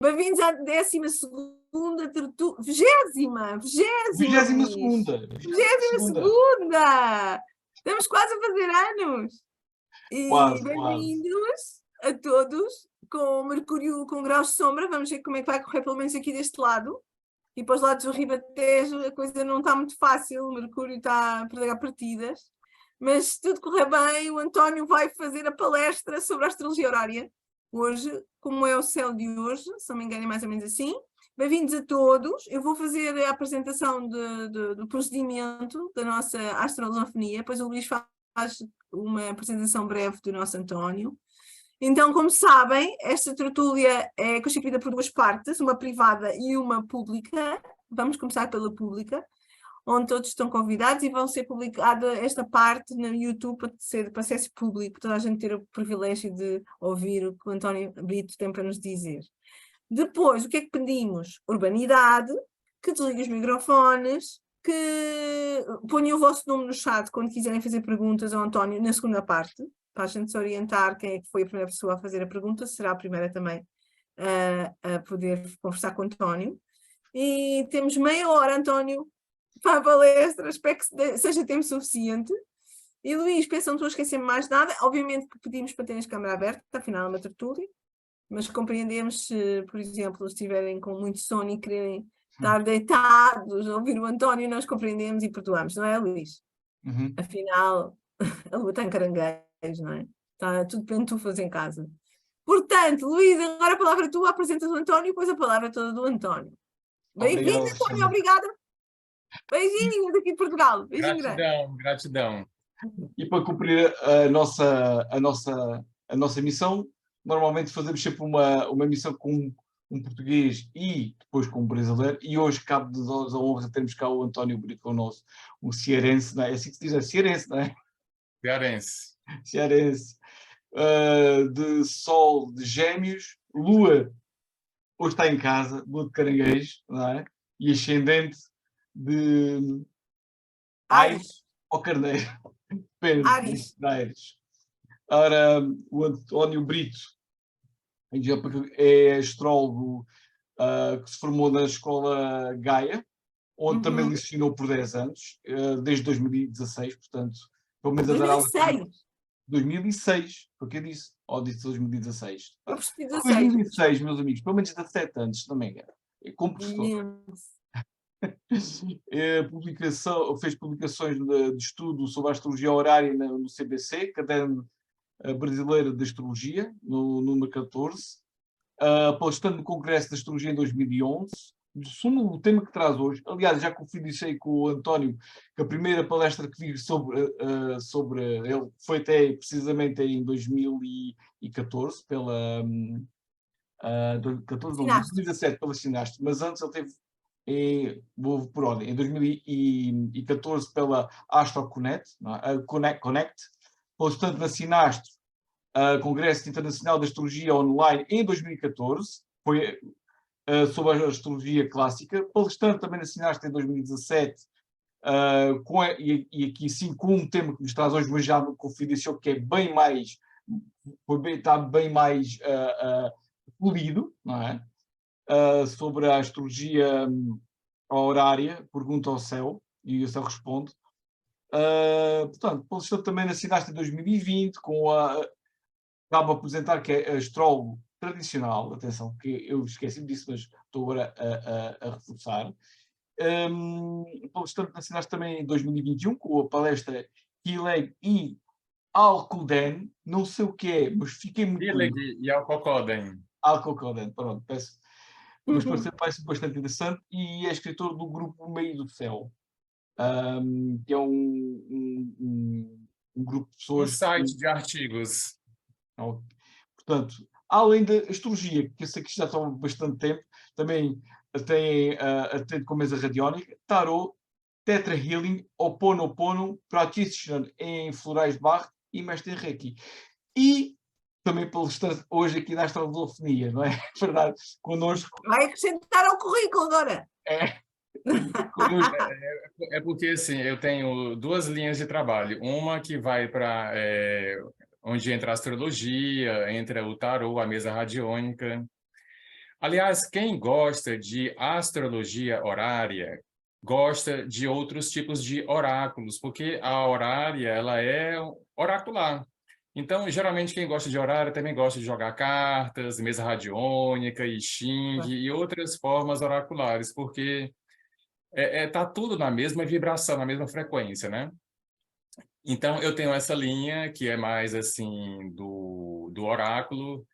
Bem-vindos à 12ª tertúlia. 20ª! 22ª. 22ª! Estamos quase a fazer anos! E Quase. bem-vindos a todos com Mercúrio com graus de sombra. Vamos ver como é que vai correr, pelo menos aqui deste lado. E para os lados do Ribatejo a coisa não está muito fácil, o Mercúrio está a perder partidas. Mas se tudo correr bem, o António vai fazer a palestra sobre a astrologia horária. Hoje, como é o céu de hoje, se não me engano é mais ou menos assim. Bem-vindos a todos. Eu vou fazer a apresentação do procedimento da nossa astrologia. Depois o Luís faz uma apresentação breve do nosso António. Então, como sabem, esta tertúlia é constituída por duas partes, uma privada e uma pública. Vamos começar pela pública, onde todos estão convidados e vão ser publicada esta parte no YouTube para ser para acesso público, para toda a gente ter o privilégio de ouvir o que o António Brito tem para nos dizer. Depois, o que é que pedimos? Urbanidade, que desliguem os microfones, que ponham o vosso nome no chat quando quiserem fazer perguntas ao António na segunda parte, para a gente se orientar quem é que foi a primeira pessoa a fazer a pergunta, será a primeira também a poder conversar com o António. E temos meia hora, António, para a palestra, espero que seja tempo suficiente. E Luís, pensa não estou a esquecer mais nada, obviamente que pedimos para terem a câmara aberta, afinal é uma tertúlia, mas compreendemos se, por exemplo, estiverem com muito sono e quererem estar deitados, ouvir o António, nós compreendemos e perdoamos, não é, Luís? Uhum. Afinal, a lua está em caranguejo, não é? Está tudo pantufas em casa. Portanto, Luís, agora a palavra tua, apresentas o António e depois a palavra toda do António. Bem-vindo, António, obrigada. Beijinho daqui de Portugal. Beijinho grande. Gratidão. E para cumprir a nossa missão, normalmente fazemos sempre uma missão com um português e depois com um brasileiro, e hoje cabe de nós a honra termos cá o António Brito connosco, um cearense, não é? É assim que se diz, é cearense, não é? Cearense. De Sol de Gêmeos, Lua, hoje está em casa, Lua de Caranguejo, não é? E ascendente de Áries ou Carneiro. Depende, Aires. Ora, o António Brito é astrólogo que se formou na Escola Gaia, onde também lecionou por 10 anos, desde 2016, portanto, pelo menos a dar aulas. 2006, foi o que eu disse. Ou disse 2016. 2006, meus amigos, pelo menos 17 anos, se não me engano. Como professor. Fez publicações de estudo sobre a astrologia horária no CBC, Caderno Brasileiro de Astrologia, no número 14, palestrando no Congresso de Astrologia em 2011. O tema que traz hoje, aliás, já confidenciei com o António que a primeira palestra que vi sobre ele foi até precisamente em 2014, pela 2017 pela Sinastro, mas antes ele teve, vou por ordem, em 2014 pela Astro Connect, palestrando na Sinastro, Congresso Internacional de Astrologia Online em 2014, foi sobre a astrologia clássica, palestrando também na Sinastro em 2017, e aqui sim com um tema que nos traz hoje, mas já me confidenciou que é bem mais, está bem mais polido, não é? Sobre a astrologia horária, pergunta ao céu, e o céu responde. Portanto, palestrou também na Sinastro em 2020, acabo de apresentar que é astrólogo tradicional, atenção, que eu esqueci disso, mas estou agora a reforçar. Palestrante na Sinastro também em 2021, com a palestra Kileg e Alcoden, não sei o que é, mas fiquei muito... Kileg e Alcoden. Alcoden, pronto, peço. Mas parece bastante interessante, e é escritor do grupo Meio do Céu, que é um grupo de pessoas... Um site de artigos. Portanto, além da astrologia, que eu sei que já estão há bastante tempo, também tem com mesa radiónica, tarot, Tetra Healing, Oponopono, Practitioner em Florais de Barro e mestre em Reiki. E também palestrante hoje aqui na astrologia, não é? Verdade, connosco. Vai acrescentar ao currículo agora. É porque assim, eu tenho duas linhas de trabalho. Uma que vai para onde entra a astrologia, entra o tarot, a mesa radiônica. Aliás, quem gosta de astrologia horária gosta de outros tipos de oráculos, porque a horária ela é oracular. Então, geralmente, quem gosta de horário também gosta de jogar cartas, mesa radiônica, I Ching e outras formas oraculares, porque tá tudo na mesma vibração, na mesma frequência, né? Então, eu tenho essa linha que é mais assim do oráculo,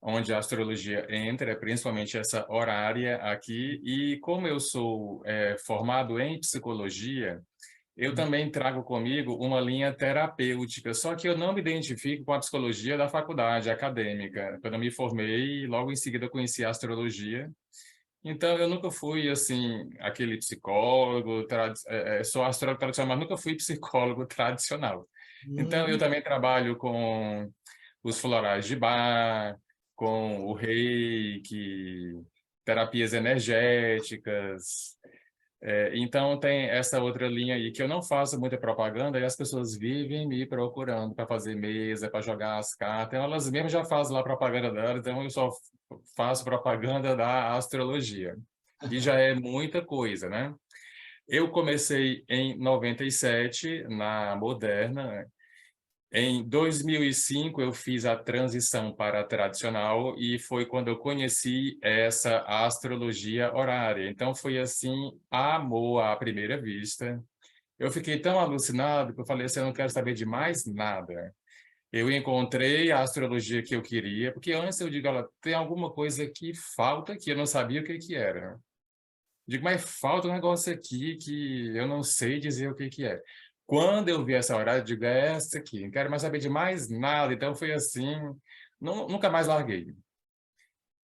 onde a astrologia entra, principalmente essa horária aqui. E como eu sou formado em psicologia, eu também trago comigo uma linha terapêutica, só que eu não me identifico com a psicologia da faculdade acadêmica. Quando eu me formei, logo em seguida eu conheci a astrologia. Então, eu nunca fui, assim, aquele psicólogo, sou astrólogo tradicional, mas nunca fui psicólogo tradicional. Então, eu também trabalho com os florais de Bach, com o reiki, terapias energéticas. Então, tem essa outra linha aí que eu não faço muita propaganda e as pessoas vivem me procurando para fazer mesa, para jogar as cartas. Então, elas mesmas já fazem lá propaganda dela, então eu só faço propaganda da astrologia. E já é muita coisa, né? Eu comecei em 97 na Moderna. Em 2005, eu fiz a transição para a tradicional e foi quando eu conheci essa astrologia horária. Então, foi assim, amor à primeira vista. Eu fiquei tão alucinado que eu falei assim, eu não quero saber de mais nada. Eu encontrei a astrologia que eu queria, porque antes eu digo, ela tem alguma coisa que falta que eu não sabia o que que era. Digo, mas falta um negócio aqui que eu não sei dizer o que que é. Quando eu vi essa horário, eu digo, é essa aqui, não quero mais saber de mais nada. Então foi assim, nunca mais larguei.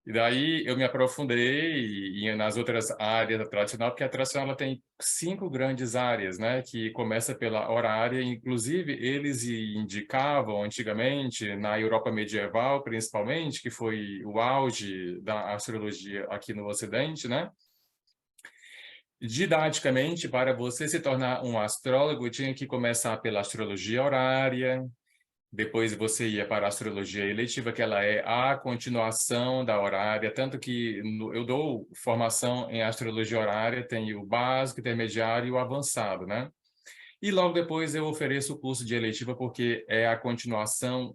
E daí eu me aprofundei nas outras áreas da tradicional, porque a tradicional ela tem 5 grandes áreas, né? Que começa pela horária, inclusive eles indicavam antigamente, na Europa medieval principalmente, que foi o auge da astrologia aqui no Ocidente, né? Didaticamente, para você se tornar um astrólogo, tinha que começar pela astrologia horária, depois você ia para a astrologia eletiva, que ela é a continuação da horária, tanto que eu dou formação em astrologia horária, tem o básico, intermediário e o avançado, né? E logo depois eu ofereço o curso de eletiva, porque é a continuação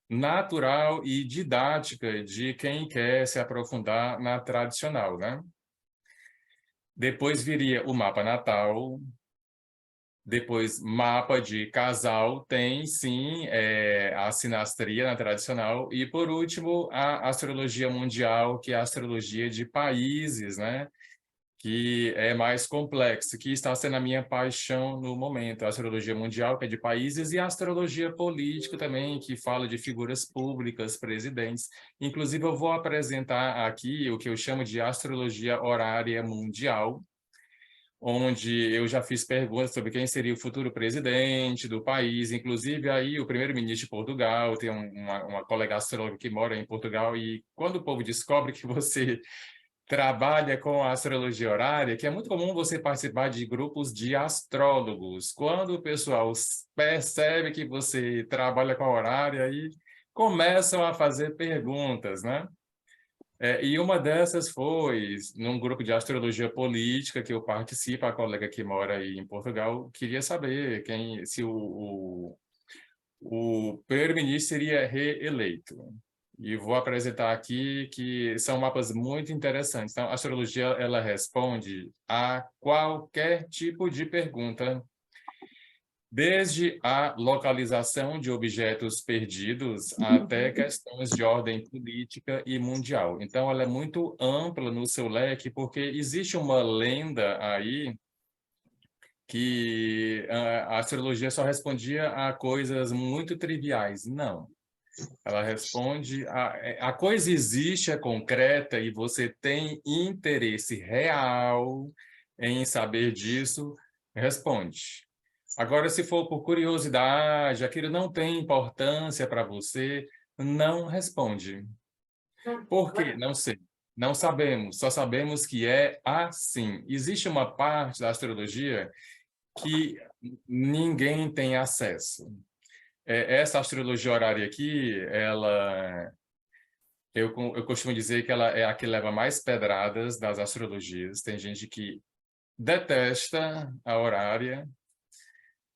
natural e didática de quem quer se aprofundar na tradicional, né? Depois viria o mapa natal, depois mapa de casal, tem sim a sinastria na tradicional, e por último a astrologia mundial, que é a astrologia de países, né? Que é mais complexa, que está sendo a minha paixão no momento, a astrologia mundial, que é de países, e a astrologia política também, que fala de figuras públicas, presidentes. Inclusive, eu vou apresentar aqui o que eu chamo de astrologia horária mundial, onde eu já fiz perguntas sobre quem seria o futuro presidente do país, inclusive aí o primeiro-ministro de Portugal, tem uma colega astróloga que mora em Portugal, e quando o povo descobre que você trabalha com a astrologia horária, que é muito comum você participar de grupos de astrólogos, quando o pessoal percebe que você trabalha com a horária, aí começam a fazer perguntas, né? E uma dessas foi, num grupo de astrologia política que eu participo, a colega que mora aí em Portugal queria saber se o primeiro-ministro seria reeleito. E vou apresentar aqui que são mapas muito interessantes. Então, a astrologia ela responde a qualquer tipo de pergunta, desde a localização de objetos perdidos até questões de ordem política e mundial. Então, ela é muito ampla no seu leque, porque existe uma lenda aí que a astrologia só respondia a coisas muito triviais. Não. Ela responde, a coisa existe, é concreta, e você tem interesse real em saber disso, responde. Agora, se for por curiosidade, aquilo não tem importância para você, não responde. Por quê? Não sei. Não sabemos, só sabemos que é assim. Existe uma parte da astrologia que ninguém tem acesso. Essa astrologia horária aqui, eu costumo dizer que ela é a que leva mais pedradas das astrologias. Tem gente que detesta a horária,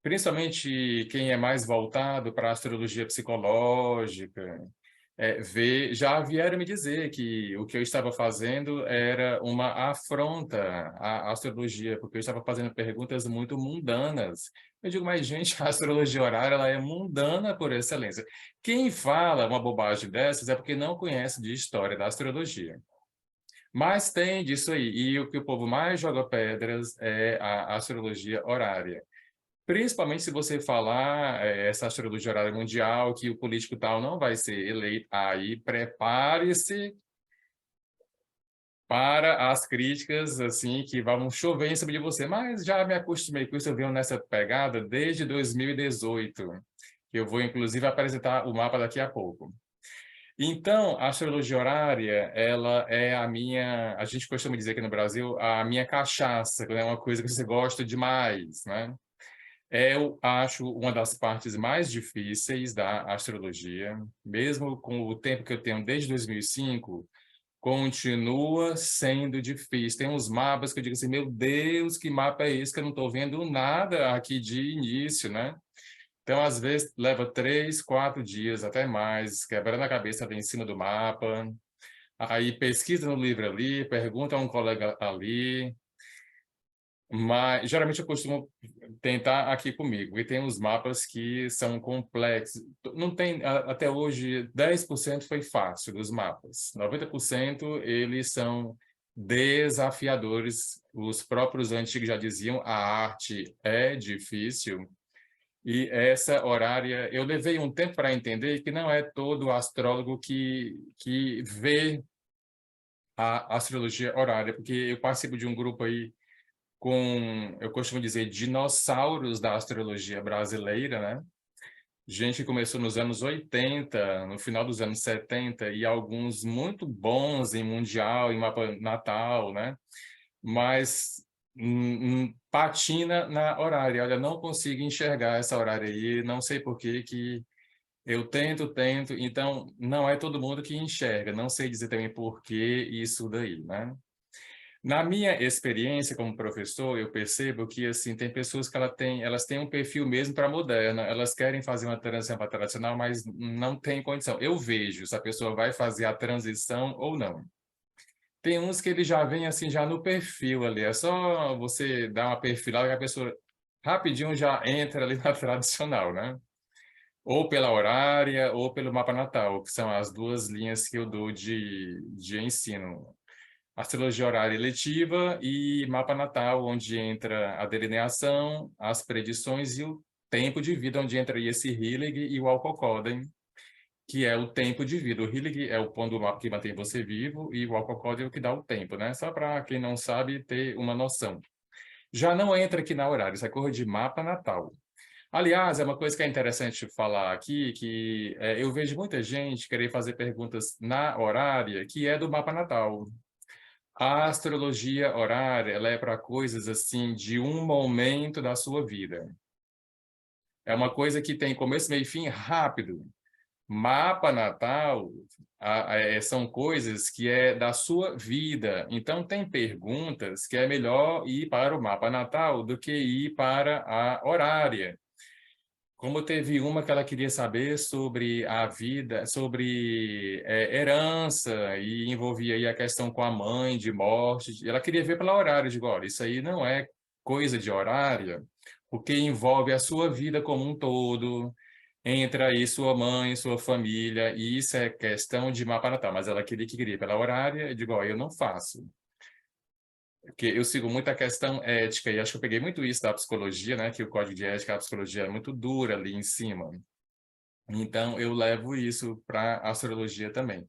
principalmente quem é mais voltado para a astrologia psicológica, já vieram me dizer que o que eu estava fazendo era uma afronta à astrologia, porque eu estava fazendo perguntas muito mundanas. Eu digo, mas gente, a astrologia horária ela é mundana por excelência. Quem fala uma bobagem dessas é porque não conhece de história da astrologia. Mas tem disso aí, e o que o povo mais joga pedras é a astrologia horária. Principalmente se você falar essa astrologia horária mundial, que o político tal não vai ser eleito, aí prepare-se para as críticas, assim, que vão chover em cima de você. Mas já me acostumei com isso, eu venho nessa pegada desde 2018, que eu vou, inclusive, apresentar o mapa daqui a pouco. Então, a astrologia horária, ela é a gente costuma dizer aqui no Brasil, a minha cachaça, é uma coisa que você gosta demais, né? Eu acho uma das partes mais difíceis da astrologia, mesmo com o tempo que eu tenho desde 2005, continua sendo difícil. Tem uns mapas que eu digo assim, meu Deus, que mapa é esse que eu não estou vendo nada aqui de início, né? Então, às vezes, leva 3, 4 dias, até mais, quebrando a cabeça ali em cima do mapa. Aí pesquisa no livro ali, pergunta a um colega ali, mas geralmente eu costumo tentar aqui comigo, e tem uns mapas que são complexos. Não tem, até hoje, 10% foi fácil dos mapas. 90% eles são desafiadores. Os próprios antigos já diziam, a arte é difícil. E essa horária, eu levei um tempo para entender que não é todo astrólogo que vê a astrologia horária, porque eu participo de um grupo aí com, eu costumo dizer, dinossauros da astrologia brasileira, né? Gente que começou nos anos 80, no final dos anos 70, e alguns muito bons em mundial, em mapa natal, né? Mas patina na horária. Olha, não consigo enxergar essa horária aí, não sei por que eu tento, então não é todo mundo que enxerga, não sei dizer também por que isso daí, né? Na minha experiência como professor, eu percebo que assim tem pessoas que elas têm um perfil mesmo para moderna, elas querem fazer uma transição para tradicional, mas não tem condição. Eu vejo se a pessoa vai fazer a transição ou não. Tem uns que ele já vem assim já no perfil ali, é só você dar uma perfilada que a pessoa rapidinho já entra ali na tradicional, né? Ou pela horária ou pelo mapa natal, que são as duas linhas que eu dou de ensino. Astrologia horária eletiva e mapa natal, onde entra a delineação, as predições e o tempo de vida, onde entra esse Hillig e o Alcocódem, que é o tempo de vida. O Hillig é o ponto do mapa que mantém você vivo e o Alcocódem é o que dá o tempo, né? Só para quem não sabe ter uma noção. Já não entra aqui na horária, isso é coisa de mapa natal. Aliás, é uma coisa que é interessante falar aqui, que eu vejo muita gente querer fazer perguntas na horária, que é do mapa natal. A astrologia horária, ela é para coisas assim de um momento da sua vida. É uma coisa que tem começo, meio e fim rápido. Mapa natal são coisas que é da sua vida. Então, tem perguntas que é melhor ir para o mapa natal do que ir para a horária. Como teve uma que ela queria saber sobre a vida, sobre herança, e envolvia aí a questão com a mãe, de morte. Ela queria ver pela horária. Eu digo, olha, isso aí não é coisa de horária, porque envolve a sua vida como um todo, entra aí sua mãe, sua família, e isso é questão de mapa natal. Mas ela queria pela horária. Eu digo, olha, eu não faço. Porque eu sigo muito a questão ética, e acho que eu peguei muito isso da psicologia, né? Que o código de ética, a psicologia é muito dura ali em cima. Então, eu levo isso para a astrologia também.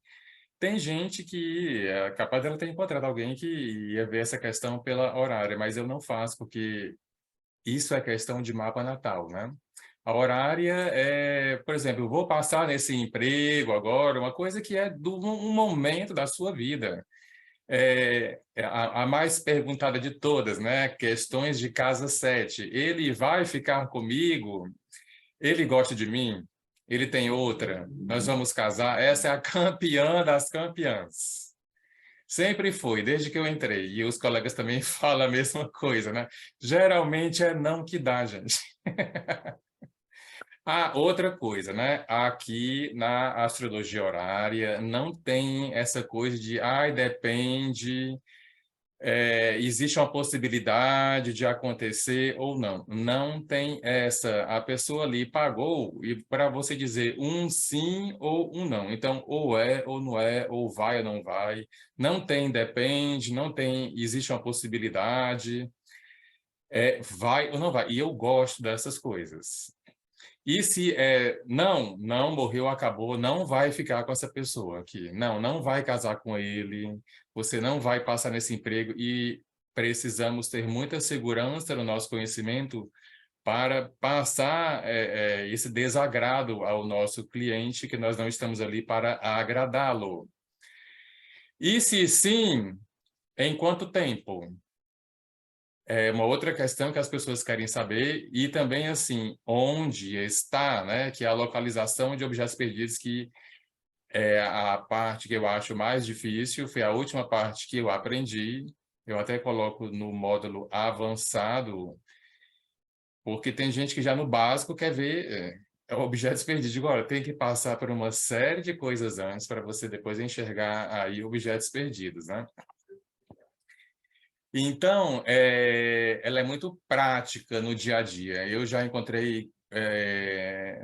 Tem gente que é capaz dela ter encontrado alguém que ia ver essa questão pela horária, mas eu não faço, porque isso é questão de mapa natal, né? A horária é, por exemplo, eu vou passar nesse emprego agora, uma coisa que é um momento da sua vida. A mais perguntada de todas, né? Questões de casa 7. Ele vai ficar comigo? Ele gosta de mim? ele tem outra, nós vamos casar, essa é a campeã das campeãs. Sempre foi, desde que eu entrei. E os colegas também falam a mesma coisa, né? Geralmente é não que dá, gente. Ah, outra coisa, né? Aqui na astrologia horária não tem essa coisa de, ai, depende, existe uma possibilidade de acontecer ou não. Não tem essa. A pessoa ali pagou e para você dizer um sim ou um não. Então, ou é ou não é, ou vai ou não vai. Não tem depende, não tem, existe uma possibilidade, vai ou não vai. E eu gosto dessas coisas. E se não morreu, acabou, não vai ficar com essa pessoa aqui. Não vai casar com ele, você não vai passar nesse emprego e precisamos ter muita segurança no nosso conhecimento para passar esse desagrado ao nosso cliente, que nós não estamos ali para agradá-lo. E se sim, em quanto tempo? É uma outra questão que as pessoas querem saber, e também, assim, onde está, né, que é a localização de objetos perdidos, que é a parte que eu acho mais difícil, foi a última parte que eu aprendi, eu até coloco no módulo avançado, porque tem gente que já no básico quer ver objetos perdidos. Agora, tem que passar por uma série de coisas antes para você depois enxergar aí objetos perdidos, né? Então, ela é muito prática no dia a dia. Eu já encontrei,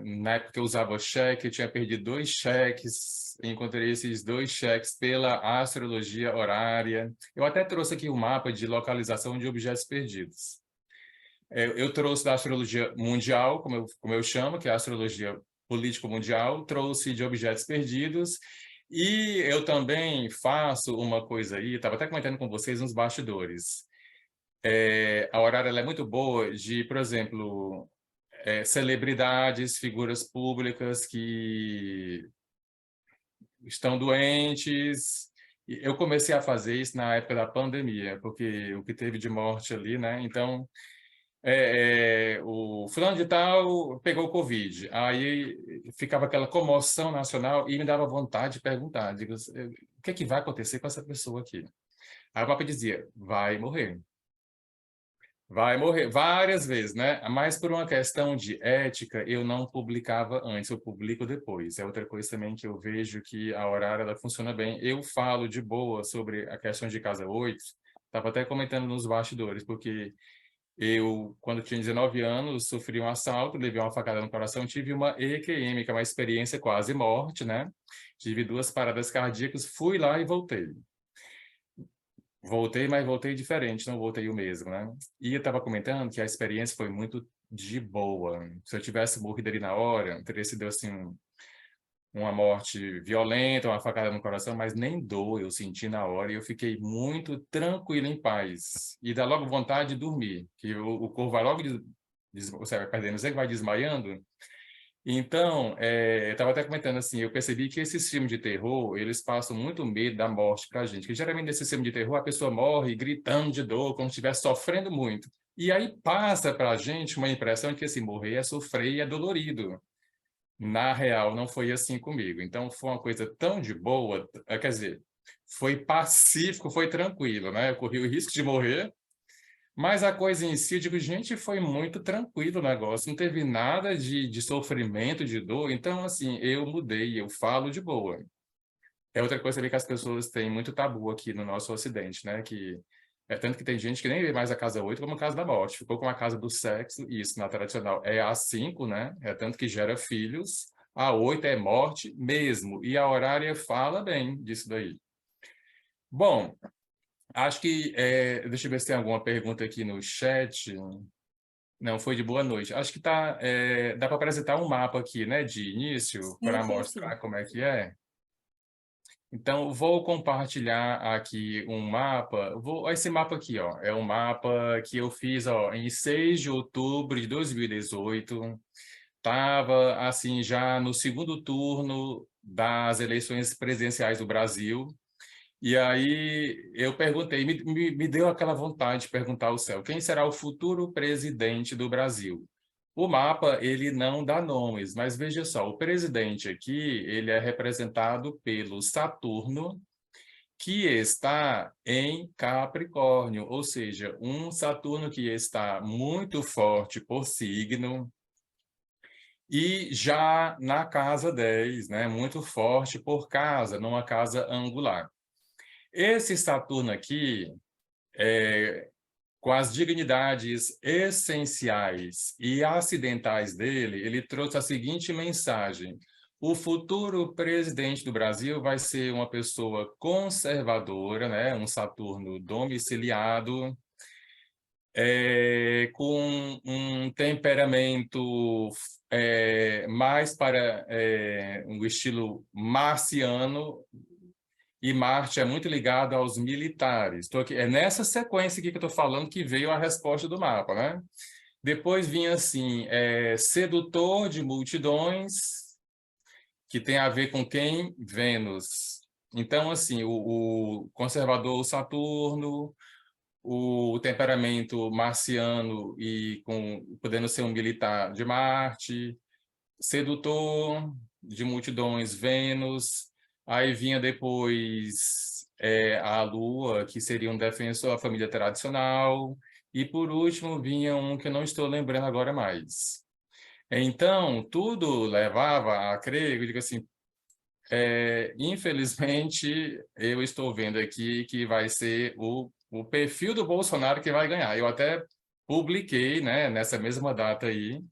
na época que eu usava cheque, eu tinha perdido 2 cheques, encontrei esses 2 cheques pela astrologia horária. Eu até trouxe aqui um mapa de localização de objetos perdidos. Eu trouxe da astrologia mundial, como eu chamo, que é a astrologia político mundial, trouxe de objetos perdidos. E eu também faço uma coisa aí, estava até comentando com vocês nos bastidores. A horária ela é muito boa de, por exemplo, celebridades, figuras públicas que estão doentes. Eu comecei a fazer isso na época da pandemia, porque o que teve de morte ali, né? Então, o fulano de tal pegou o Covid. Aí ficava aquela comoção nacional e me dava vontade de perguntar, digo, o que é que vai acontecer com essa pessoa aqui? Aí o Papa dizia, vai morrer. Vai morrer várias vezes, né? Mas por uma questão de ética, eu não publicava antes, eu publico depois. É outra coisa também que eu vejo que a horária ela funciona bem. Eu falo de boa sobre a questão de casa 8, estava até comentando nos bastidores, porque eu, quando tinha 19 anos, sofri um assalto, levei uma facada no coração, tive uma EQM, que é uma experiência quase morte, né? Tive 2 paradas cardíacas, fui lá e voltei. Voltei, mas voltei diferente, não voltei o mesmo, né? E eu estava comentando que a experiência foi muito de boa. Se eu tivesse morrido ali na hora, teria sido assim uma morte violenta, uma facada no coração, mas nem dor eu senti na hora e eu fiquei muito tranquilo, em paz. E dá logo vontade de dormir, que o corpo vai logo você vai perdendo, você vai desmaiando. Então, eu estava até comentando assim, eu percebi que esses filmes de terror, eles passam muito medo da morte para a gente, que geralmente nesse filme de terror a pessoa morre gritando de dor, como se estivesse sofrendo muito. E aí passa para a gente uma impressão de que assim, morrer é sofrer e é dolorido. Na real, não foi assim comigo. Então, foi uma coisa tão de boa, quer dizer, foi pacífico, foi tranquilo, né? Eu corri o risco de morrer, mas a coisa em si, eu digo, gente, foi muito tranquilo o negócio, não teve nada de sofrimento, de dor. Então, assim, eu mudei, eu falo de boa. É outra coisa também que as pessoas têm muito tabu aqui no nosso Ocidente, né? Que tanto que tem gente que nem vê mais a casa 8 como a casa da morte. Ficou com a casa do sexo, e isso na tradicional é a 5, né? É tanto que gera filhos. A 8 é morte mesmo. E a horária fala bem disso daí. Bom, acho que... deixa eu ver se tem alguma pergunta aqui no chat. Não, foi de boa noite. Acho que dá para apresentar um mapa aqui, né? De início, para Sim, mostrar sim. como é que é. Então, vou compartilhar aqui um mapa. Esse mapa aqui, ó, é um mapa que eu fiz, ó, em 6 de outubro de 2018. Estava, assim, já no segundo turno das eleições presidenciais do Brasil. E aí eu perguntei, me deu aquela vontade de perguntar ao céu, quem será o futuro presidente do Brasil? O mapa, ele não dá nomes, mas veja só, o presidente aqui, ele é representado pelo Saturno, que está em Capricórnio, ou seja, um Saturno que está muito forte por signo, e já na casa 10, né, muito forte por casa, numa casa angular. Esse Saturno aqui, com as dignidades essenciais e acidentais dele, ele trouxe a seguinte mensagem: o futuro presidente do Brasil vai ser uma pessoa conservadora, né? Um Saturno domiciliado, com um temperamento mais para um estilo marciano, e Marte é muito ligado aos militares. Então, é nessa sequência aqui que eu estou falando que veio a resposta do mapa, né? Depois vinha assim, sedutor de multidões, que tem a ver com quem? Vênus. Então, assim, o conservador Saturno, o temperamento marciano e podendo ser um militar de Marte, sedutor de multidões Vênus, aí vinha depois a Lua, que seria um defensor da família tradicional, e por último vinha um que eu não estou lembrando agora mais. Então, tudo levava a crer, eu digo assim, infelizmente, eu estou vendo aqui que vai ser o perfil do Bolsonaro que vai ganhar. Eu até publiquei, né, nessa mesma data aí,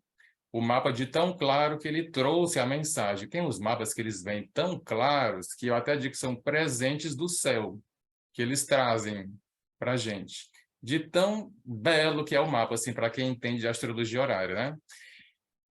o mapa de tão claro que ele trouxe a mensagem. Tem os mapas que eles vêm tão claros que eu até digo que são presentes do céu, que eles trazem para a gente. De tão belo que é o mapa, assim, para quem entende de astrologia horária, né?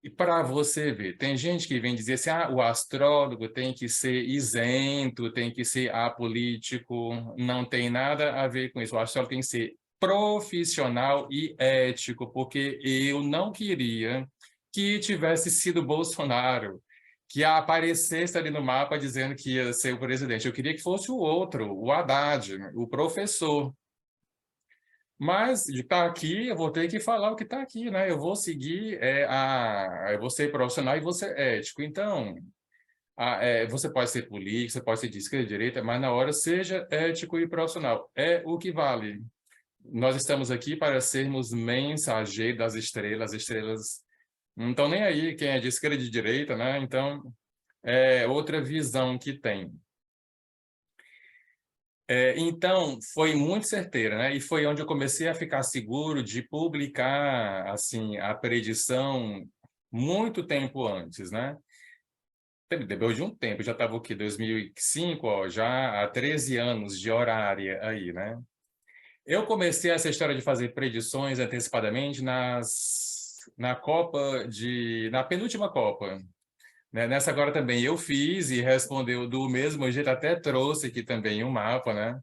E para você ver, tem gente que vem dizer assim, o astrólogo tem que ser isento, tem que ser apolítico, não tem nada a ver com isso. O astrólogo tem que ser profissional e ético, porque eu não queria que tivesse sido Bolsonaro, que aparecesse ali no mapa dizendo que ia ser o presidente. Eu queria que fosse o outro, o Haddad, o professor. Mas de estar aqui, eu vou ter que falar o que está aqui, né? Eu vou seguir, eu vou ser profissional e vou ser ético. Então, você pode ser político, você pode ser de esquerda, de direita, mas na hora seja ético e profissional. É o que vale. Nós estamos aqui para sermos mensageiros das estrelas. As estrelas não estão nem aí quem é de esquerda e de direita, né? Então, é outra visão que tem. Então, foi muito certeira, né? E foi onde eu comecei a ficar seguro de publicar, assim, a predição muito tempo antes, né? Depois de um tempo, já estava o quê? 2005, ó, já há 13 anos de horária aí, né? Eu comecei essa história de fazer predições antecipadamente na penúltima Copa, né? Nessa agora também eu fiz e respondeu do mesmo jeito, até trouxe aqui também um mapa, né?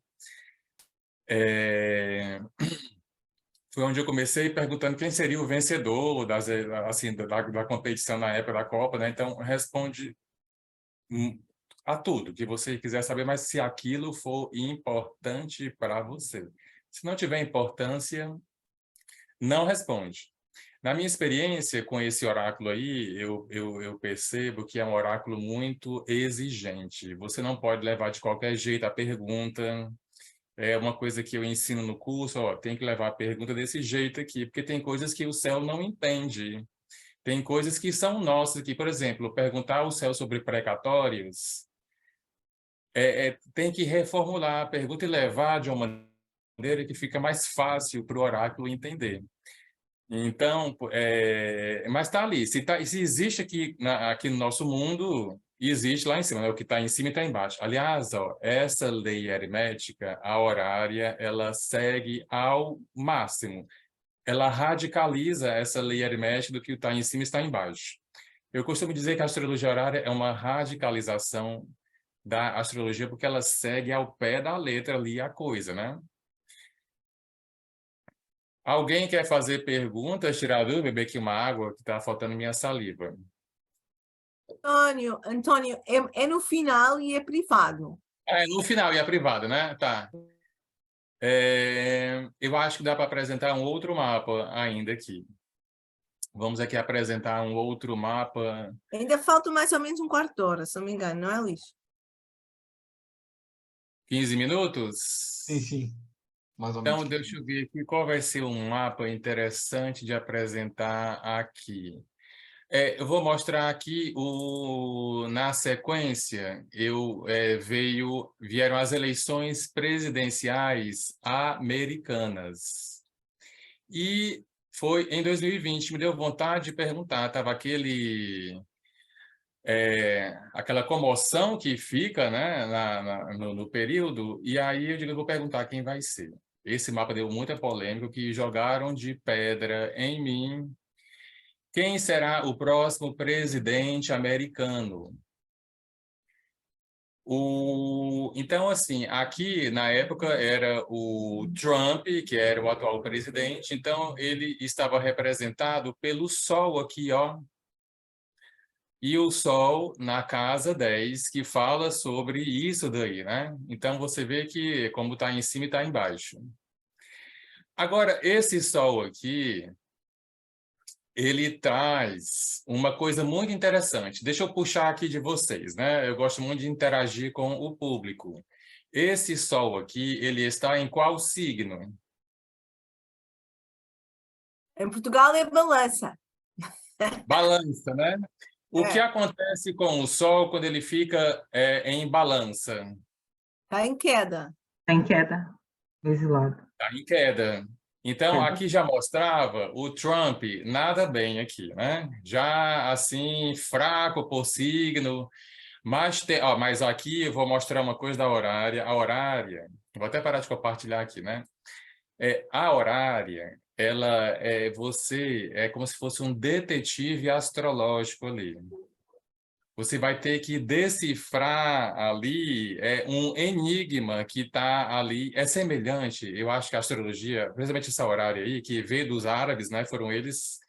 Foi onde eu comecei perguntando quem seria o vencedor da competição na época da Copa, né? Então, responde a tudo que você quiser saber, mas se aquilo for importante para você. Se não tiver importância, não responde. Na minha experiência com esse oráculo aí, eu percebo que é um oráculo muito exigente. Você não pode levar de qualquer jeito a pergunta. É uma coisa que eu ensino no curso, ó, tem que levar a pergunta desse jeito aqui, porque tem coisas que o céu não entende. Tem coisas que são nossas aqui. Por exemplo, perguntar ao céu sobre precatórios, tem que reformular a pergunta e levar de uma maneira que fica mais fácil para o oráculo entender. Então, mas está ali. Se existe aqui no nosso mundo, existe lá em cima, né? O que está em cima e está embaixo. Aliás, ó, essa lei aritmética, a horária, ela segue ao máximo. Ela radicaliza essa lei aritmética do que está em cima e está embaixo. Eu costumo dizer que a astrologia horária é uma radicalização da astrologia porque ela segue ao pé da letra ali a coisa, né? Alguém quer fazer perguntas, tirar dúvida, beber aqui uma água que está faltando minha saliva. Antônio, é no final e é privado. No final, e a privada, né? Tá. Eu acho que dá para apresentar um outro mapa ainda aqui. Vamos aqui apresentar um outro mapa. Ainda falta mais ou menos um quarto de hora, se não me engano, não é, Luís? 15 minutos? Sim, sim. Mais ou menos. Então, deixa eu ver aqui qual vai ser um mapa interessante de apresentar aqui. Eu vou mostrar aqui na sequência, vieram as eleições presidenciais americanas. E foi em 2020, me deu vontade de perguntar, estava aquela comoção que fica, né, no período, e aí eu digo, eu vou perguntar quem vai ser. Esse mapa deu muita polêmica, que jogaram de pedra em mim. Quem será o próximo presidente americano? Então, assim, aqui na época era o Trump, que era o atual presidente, então ele estava representado pelo Sol aqui, ó. E o Sol na casa 10, que fala sobre isso daí, né? Então você vê que como está em cima e está embaixo. Agora, esse Sol aqui, ele traz uma coisa muito interessante. Deixa eu puxar aqui de vocês, né? Eu gosto muito de interagir com o público. Esse Sol aqui, ele está em qual signo? Em Portugal é balança. Balança, né? O que É, acontece com o Sol quando ele fica em balança? está em queda. Está em queda, exilado. Está em queda. Então, Queda. aqui já mostrava o Trump nada bem aqui, né? Já, assim, fraco por signo. Mas aqui eu vou mostrar uma coisa da horária. A horária, vou até parar de compartilhar aqui, né? A horária, ela é como se fosse um detetive astrológico ali. Você vai ter que decifrar ali um enigma que está ali. É semelhante, eu acho que a astrologia, principalmente essa horária aí, que veio dos árabes, né? Foram eles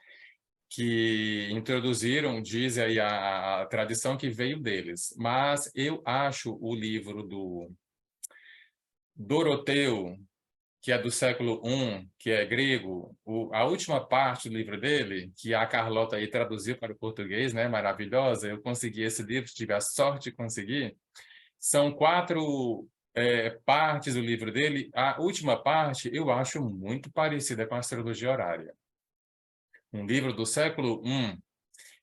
que introduziram, diz aí a tradição que veio deles. Mas eu acho o livro do Doroteu, que é do século I, que é grego, a última parte do livro dele, que a Carlota aí traduziu para o português, né, maravilhosa, eu consegui esse livro, tive a sorte de conseguir. São 4 partes do livro dele. A última parte eu acho muito parecida com a astrologia horária. Um livro do século I.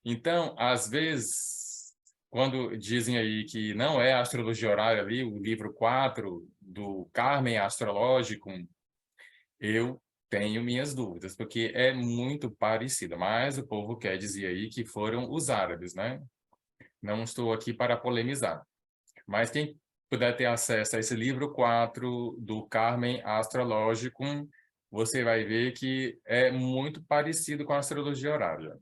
Então, às vezes, quando dizem aí que não é a astrologia horária ali, o livro 4 do Carmen Astrológico, eu tenho minhas dúvidas, porque é muito parecido, mas o povo quer dizer aí que foram os árabes, né? Não estou aqui para polemizar. Mas quem puder ter acesso a esse livro 4 do Carmen Astrológico, você vai ver que é muito parecido com a astrologia horária.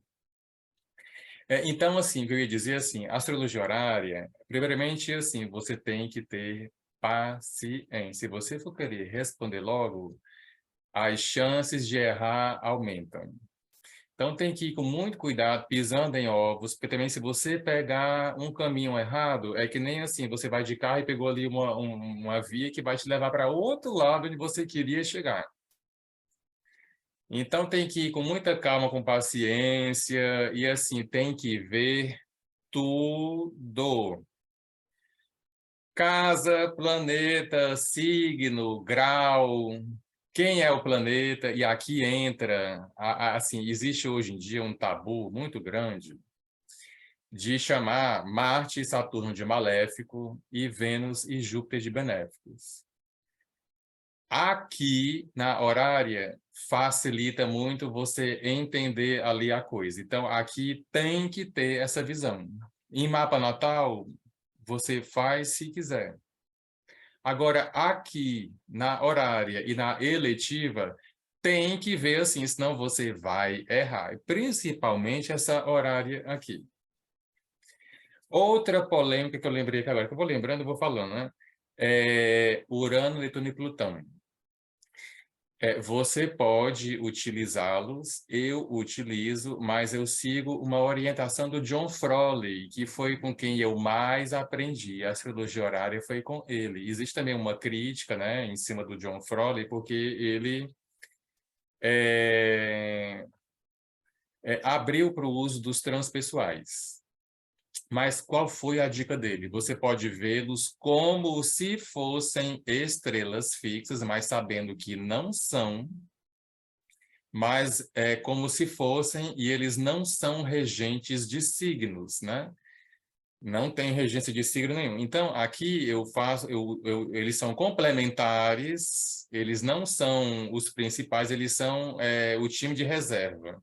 Então, assim, o que eu ia dizer, assim, a astrologia horária, primeiramente, assim, você tem que ter paciência. Se você for querer responder logo, as chances de errar aumentam. Então, tem que ir com muito cuidado, pisando em ovos, porque também se você pegar um caminho errado, é que nem assim, você vai de carro e pegou ali uma via que vai te levar para outro lado onde você queria chegar. Então, tem que ir com muita calma, com paciência, e assim, tem que ver tudo. Casa, planeta, signo, grau, quem é o planeta, e aqui entra, assim, existe hoje em dia um tabu muito grande de chamar Marte e Saturno de maléfico e Vênus e Júpiter de benéficos. Aqui, na horária, facilita muito você entender ali a coisa. Então, aqui tem que ter essa visão. Em mapa natal, você faz se quiser. Agora, aqui, na horária e na eletiva, tem que ver assim, senão você vai errar. Principalmente essa horária aqui. Outra polêmica que eu lembrei aqui agora, que eu vou lembrando, eu vou falando, né? Urano, Netuno e Plutão. Você pode utilizá-los, eu utilizo, mas eu sigo uma orientação do John Frawley, que foi com quem eu mais aprendi. A astrologia horária foi com ele. Existe também uma crítica, né, em cima do John Frawley, porque ele abriu para o uso dos transpessoais. Mas qual foi a dica dele? Você pode vê-los como se fossem estrelas fixas, mas sabendo que não são, mas é como se fossem, e eles não são regentes de signos, né? Não tem regência de signo nenhum. Então, aqui eu faço, eles são complementares, eles não são os principais, eles são o time de reserva.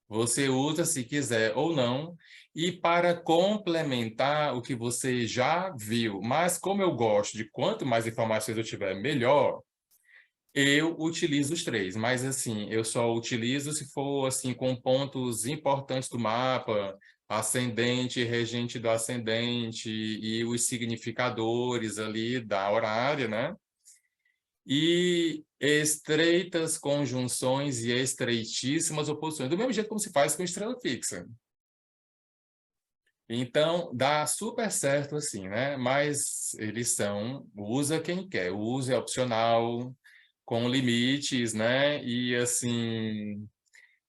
Você usa se quiser ou não, e para complementar o que você já viu. Mas como eu gosto de quanto mais informações eu tiver, melhor, eu utilizo os três. Mas assim, eu só utilizo se for assim com pontos importantes do mapa, ascendente, regente do ascendente e os significadores ali da horária, né? E estreitas conjunções e estreitíssimas oposições, do mesmo jeito como se faz com estrela fixa. Então, dá super certo assim, né? Mas eles são, usa quem quer, o uso é opcional, com limites, né? E assim,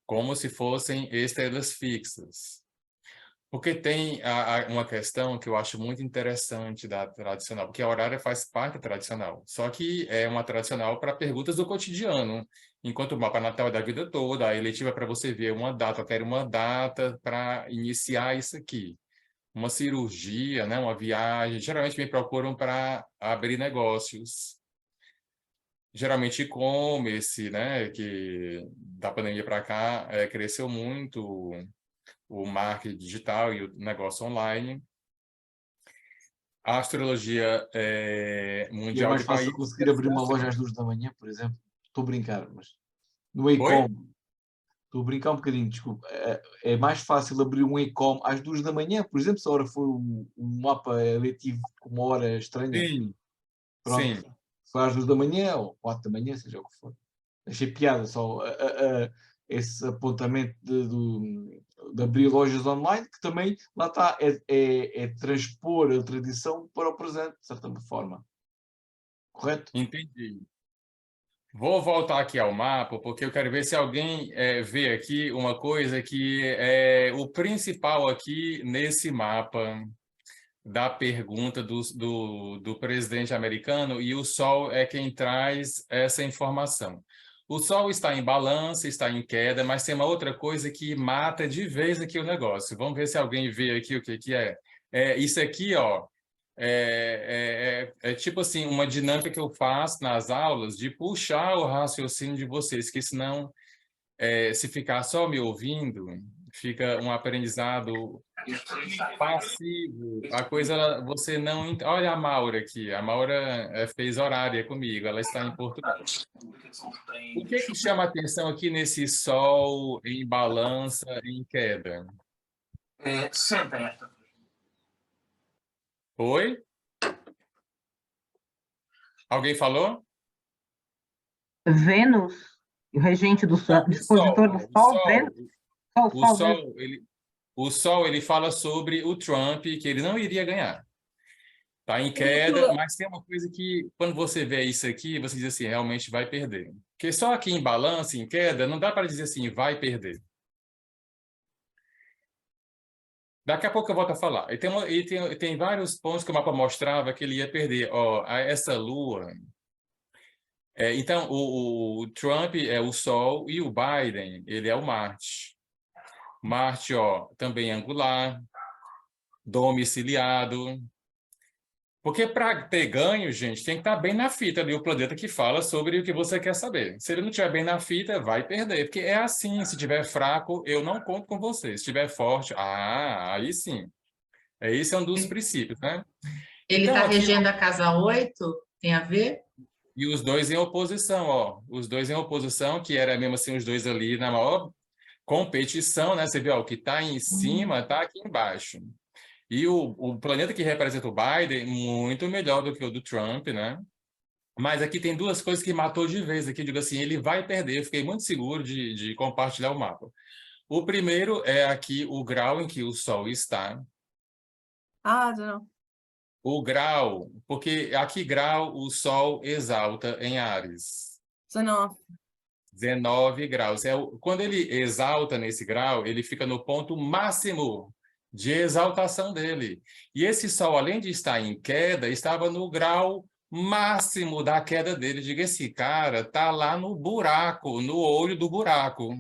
como se fossem estrelas fixas. Porque tem uma questão que eu acho muito interessante da tradicional, porque a horária faz parte da tradicional, só que é uma tradicional para perguntas do cotidiano, enquanto o mapa natal é da vida toda, a eletiva é para você ver uma data, eu quero uma data para iniciar isso aqui. Uma cirurgia, né, uma viagem, geralmente me procuram para abrir negócios. Geralmente e-commerce, né, que da pandemia para cá cresceu muito o marketing digital e o negócio online. A astrologia E é mundial mais de fácil país. conseguir abrir uma loja às 2 da manhã, por exemplo. Estou a brincar, mas no Oi? e-com, estou a brincar um bocadinho, desculpa. É mais fácil abrir um e-com às 2 da manhã, por exemplo, se a hora for um mapa eletivo com uma hora estranha. Sim, Pronto. sim. Foi às 2 da manhã ou 4 da manhã, seja o que for. Achei piada só esse apontamento de abrir lojas online, que também, lá está, é transpor a tradição para o presente, de certa forma. Correto? Entendi. Vou voltar aqui ao mapa, porque eu quero ver se alguém vê aqui uma coisa que é o principal aqui nesse mapa da pergunta do presidente americano, e o Sol é quem traz essa informação. O Sol está em balança, está em queda, mas tem uma outra coisa que mata de vez aqui o negócio. Vamos ver se alguém vê aqui o que que é. Isso aqui, ó, é tipo assim, uma dinâmica que eu faço nas aulas de puxar o raciocínio de vocês, que senão, se ficar só me ouvindo, fica um aprendizado passivo. A coisa, você não... Olha a Maura aqui. A Maura fez horária comigo, ela está em Portugal. O que que chama a atenção aqui nesse Sol em balança, em queda? Oi? Alguém falou? Vênus, o regente do Não, Sol, o Sol. dispositor do Ó, Sol, Vênus, o Vênus. Sol, o Sol, ele fala sobre o Trump, que ele não iria ganhar. Está em queda, mas tem uma coisa que, quando você vê isso aqui, você diz assim, realmente vai perder. Porque só aqui em balança, em queda, não dá para dizer assim, vai perder. Daqui a pouco eu volto a falar. Tem vários pontos que o mapa mostrava que ele ia perder. Ó, essa Lua. Então, o Trump é o Sol e o Biden, ele é o Marte. Marte, ó, também angular, domiciliado. Porque para ter ganho, gente, tem que estar bem na fita ali o planeta que fala sobre o que você quer saber. Se ele não estiver bem na fita, vai perder. Porque é assim, se estiver fraco, eu não conto com você. Se estiver forte, aí sim. Esse é um dos princípios, né? Ele Então, está aqui, regendo a casa 8, tem a ver? e os dois em oposição, ó. Os dois em oposição, que era mesmo assim os dois ali na maior competição, né? Você viu, ó, o que está em cima está aqui embaixo. E o planeta que representa o Biden, muito melhor do que o do Trump, né? Mas aqui tem duas coisas que matou de vez aqui. Eu digo assim, ele vai perder. Eu fiquei muito seguro de compartilhar o mapa. O primeiro é aqui o grau em que o Sol está. Ah, não. O grau, porque aqui grau o Sol exalta em Áries. 19. 19 graus. Quando ele exalta nesse grau, ele fica no ponto máximo de exaltação dele. E esse Sol, além de estar em queda, estava no grau máximo da queda dele. Diga, esse cara está lá no buraco, no olho do buraco.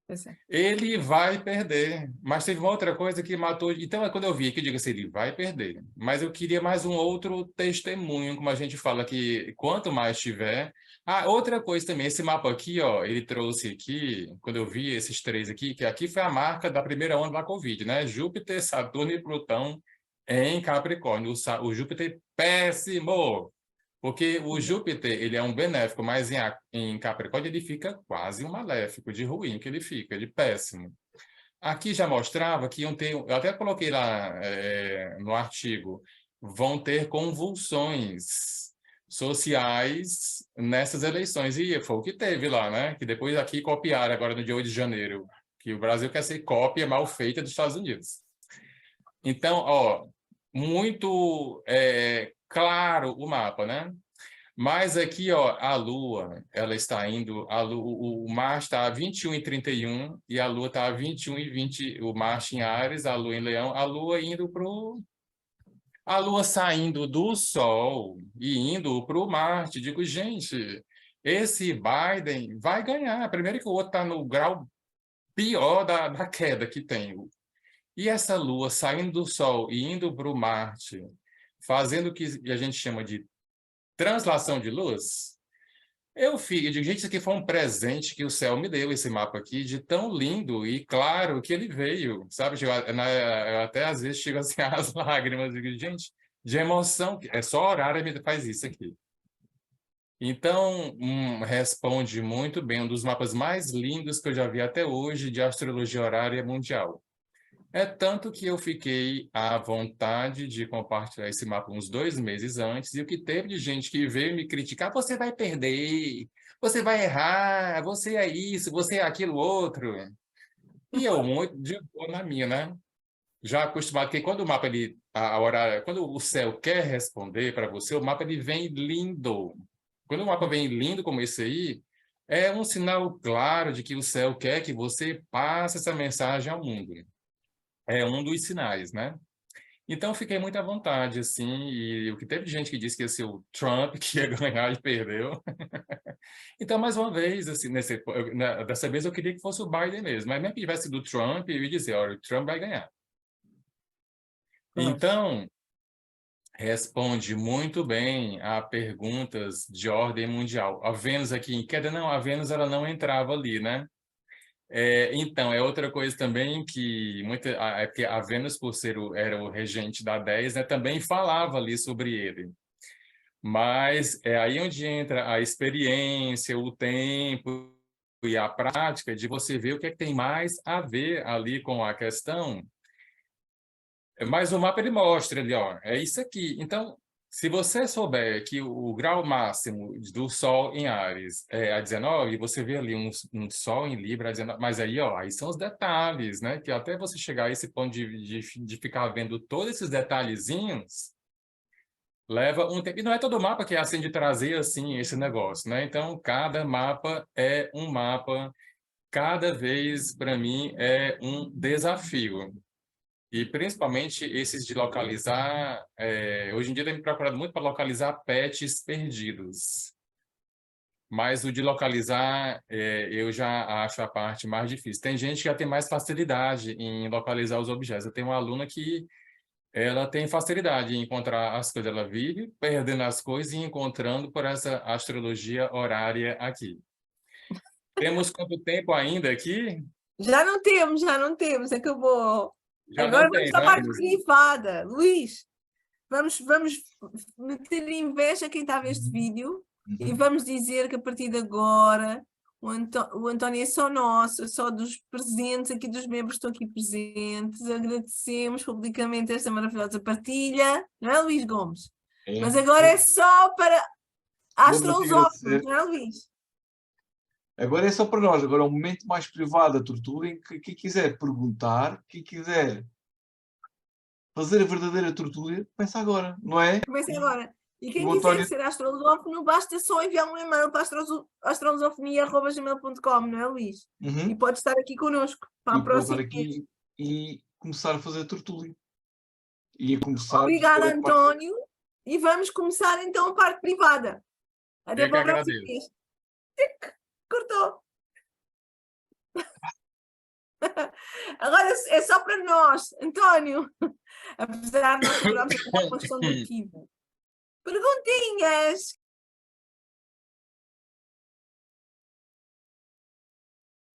Pois é. Ele vai perder. Mas teve uma outra coisa que matou. Então, quando eu vi aqui, eu digo assim, ele vai perder. Mas eu queria mais um outro testemunho, como a gente fala que quanto mais tiver. Ah, outra coisa também, esse mapa aqui, ó, ele trouxe aqui, quando eu vi esses três aqui, que aqui foi a marca da primeira onda da Covid, né? Júpiter, Saturno e Plutão em Capricórnio. O Júpiter péssimo. Porque o Júpiter, ele é um benéfico, mas em Capricórnio ele fica quase um maléfico, de ruim que ele fica, de péssimo. Aqui já mostrava que iam ter, eu até coloquei lá no artigo, vão ter convulsões sociais nessas eleições. E foi o que teve lá, né? Que depois aqui copiaram agora no dia 8 de janeiro, que o Brasil quer ser cópia mal feita dos Estados Unidos. Então, ó, muito claro o mapa, né? Mas aqui, ó, a Lua, ela está indo, o Marte está a 21,31 e a Lua está a 21,20, o Marte em Áries, a Lua em Leão, a Lua indo a Lua saindo do Sol e indo para o Marte. Digo, gente, esse Biden vai ganhar. Primeiro que o outro está no grau pior da queda que tem. E essa Lua saindo do Sol e indo para o Marte, fazendo o que a gente chama de translação de luz, eu digo, gente, isso aqui foi um presente que o céu me deu, esse mapa aqui, de tão lindo e claro que ele veio, sabe? Eu até às vezes chego assim às lágrimas, digo, gente, de emoção, é só horário me faz isso aqui. Então, responde muito bem, um dos mapas mais lindos que eu já vi até hoje de astrologia horária mundial. É tanto que eu fiquei à vontade de compartilhar esse mapa uns 2 meses antes, e o que teve de gente que veio me criticar, você vai perder, você vai errar, você é isso, você é aquilo outro. E eu muito de boa na minha, né? Já acostumado, que quando o mapa, quando o céu quer responder para você, o mapa ele vem lindo. Quando o mapa vem lindo como esse aí, é um sinal claro de que o céu quer que você passe essa mensagem ao mundo. É um dos sinais, né? Então, fiquei muito à vontade, assim, e o que teve gente que disse que ia ser o Trump que ia ganhar e perdeu. Então, mais uma vez, assim, dessa vez eu queria que fosse o Biden mesmo, mas mesmo que tivesse do Trump, eu ia dizer, olha, o Trump vai ganhar. Então, responde muito bem a perguntas de ordem mundial. A Vênus aqui em queda, não, a Vênus ela não entrava ali, né? Então, é outra coisa também que porque a Vênus, por ser era o regente da 10, né, também falava ali sobre ele. Mas é aí onde entra a experiência, o tempo e a prática de você ver o que é que tem mais a ver ali com a questão. Mas o mapa ele mostra ali, ó, é isso aqui. Então, se você souber que o grau máximo do Sol em Áries é a 19, você vê ali um Sol em Libra a 19, mas aí, ó, aí são os detalhes, né? Que até você chegar a esse ponto de ficar vendo todos esses detalhezinhos, leva um tempo. E não é todo mapa que é assim de trazer assim esse negócio, né? Então, cada mapa é um mapa, cada vez, para mim, é um desafio. E principalmente esses de localizar, hoje em dia tem me procurado muito para localizar pets perdidos. Mas o de localizar, eu já acho a parte mais difícil. Tem gente que já tem mais facilidade em localizar os objetos. Eu tenho uma aluna que ela tem facilidade em encontrar as coisas. Ela vive perdendo as coisas e encontrando por essa astrologia horária aqui. Temos quanto tempo ainda aqui? Já não temos, acabou. Já Agora não vamos tem, à né? parte privada. Luís, vamos meter inveja a quem está a ver este vídeo e vamos dizer que a partir de agora o António é só nosso, é só dos presentes aqui, dos membros que estão aqui presentes. Agradecemos publicamente esta maravilhosa partilha, não é, Luís Gomes? Mas agora é só para astrolosóficos, não é, Luís? Agora é só para nós, agora é um momento mais privado da tortura em que quem quiser perguntar, quem quiser fazer a verdadeira tortura, começa agora, não é? Começa agora. E quem O quiser António- ser astrolosófono, basta só enviar um e-mail para astrolosofonia@gmail.com, não é, Luís? Uhum. E pode estar aqui connosco para a E voltar próxima. aqui e começar a fazer tertúlia. E a começar Obrigada, a parte- António. E vamos começar então a parte privada. Até Eu que para o próximo agradeço. mês. Cortou. Agora é só para nós, António. Apesar de nós programas a uma questão de motivo. Perguntinhas.